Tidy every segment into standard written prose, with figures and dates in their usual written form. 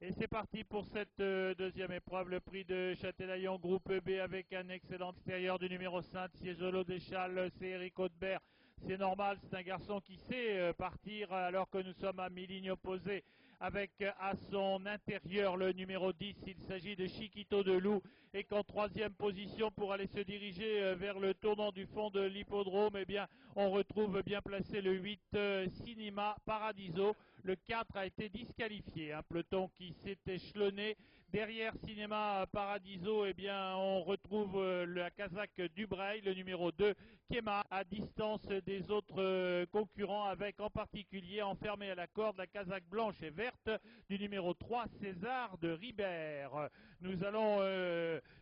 Et c'est parti pour cette deuxième épreuve, le prix de Châtelaillon groupe B avec un excellent extérieur du numéro 5, Siégelo Deschal, c'est Eric Haudebert. C'est normal, c'est un garçon qui sait partir alors que nous sommes à mi-ligne opposée avec à son intérieur le numéro 10, il s'agit de Chiquito de Loup et qu'en troisième position pour aller se diriger vers le tournant du fond de l'hippodrome, eh bien on retrouve bien placé le 8 Cinema Paradiso. Le 4 a été disqualifié, un peloton qui s'est échelonné. Derrière Cinema Paradiso, eh bien on retrouve la Kazakh Dubreuil, le numéro 2 Kema, à distance des autres concurrents, avec en particulier enfermé à la corde la Kazakh blanche et verte du numéro 3 César de Ribert. Nous allons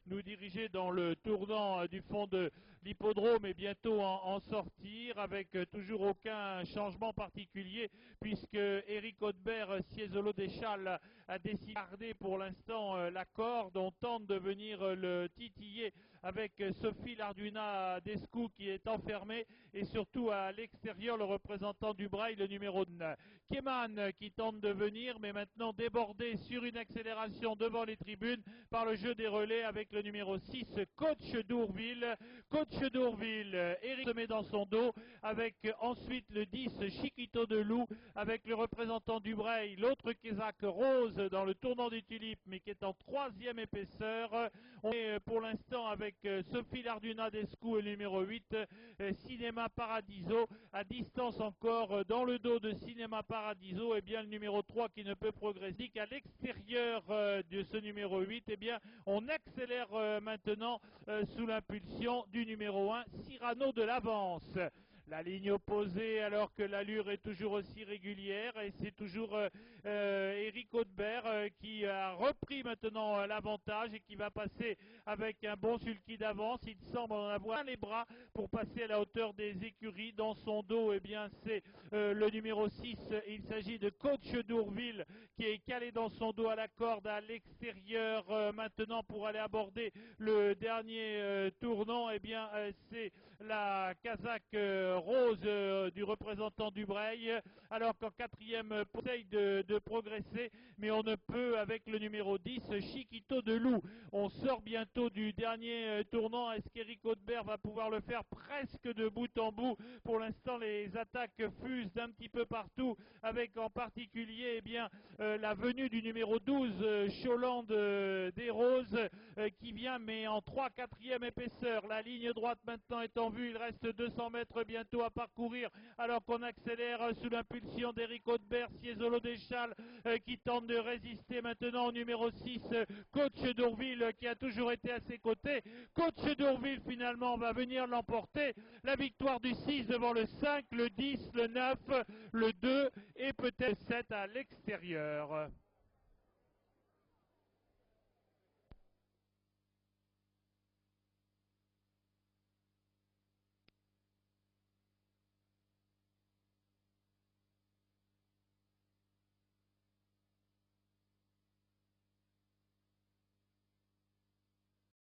nous diriger dans le tournant du fond de l'hippodrome et bientôt en sortir avec toujours aucun changement particulier puisque Eric Haudebert, Siégelo Deschal a décidé de garder pour l'instant la corde. On tente de venir le titiller avec Sophie Larduna Descou qui est enfermée et surtout à l'extérieur le représentant du Braille, le numéro 9. Keman qui tente de venir mais maintenant débordé sur une accélération devant les tribunes par le jeu des relais avec le numéro 6 Coach d'Ourville. Coach d'Ourville, Eric se met dans son dos avec ensuite le 10 Chiquito de Loup avec le représentant du Braille, l'autre Kazakh Rose dans le tournant des tulipes mais qui est en troisième épaisseur. On est pour l'instant avec Sophie Larduna Descou et le numéro 8 Cinema Paradiso à distance encore dans le dos de Cinema Paradiso. Et bien le numéro 3 qui ne peut progresser qu'à l'extérieur de ce numéro 8, et bien on accélère maintenant sous l'impulsion du numéro 1 Cyrano de l'Avance. La ligne opposée alors que l'allure est toujours aussi régulière et c'est toujours Eric Haudebert qui a repris maintenant l'avantage et qui va passer avec un bon sulky d'avance. Il semble en avoir les bras pour passer à la hauteur des écuries. Dans son dos, eh bien c'est le numéro 6, il s'agit de Coach d'Ourville qui est calé dans son dos à la corde à l'extérieur maintenant pour aller aborder le dernier tournant. Eh bien c'est la Kazakh Rose du représentant du Braille, alors qu'en quatrième essaye de progresser, mais on ne peut avec le numéro 10 Chiquito de Loup. On sort bientôt du dernier tournant. Est-ce qu'Eric Haudebert va pouvoir le faire presque de bout en bout? Pour l'instant les attaques fusent d'un petit peu partout, avec en particulier eh bien la venue du numéro 12 Choland des Roses qui vient mais en 3/4e épaisseur. La ligne droite maintenant est en vue, il reste 200 mètres bientôt à parcourir alors qu'on accélère sous l'impulsion d'Eric Haudebert. Siégelo Deschal qui tente de résister maintenant au numéro 6 Coach d'Ourville qui a toujours été à ses côtés. Coach d'Ourville finalement va venir l'emporter. La victoire du 6 devant le 5, le 10, le 9, le 2 et peut-être le 7 à l'extérieur.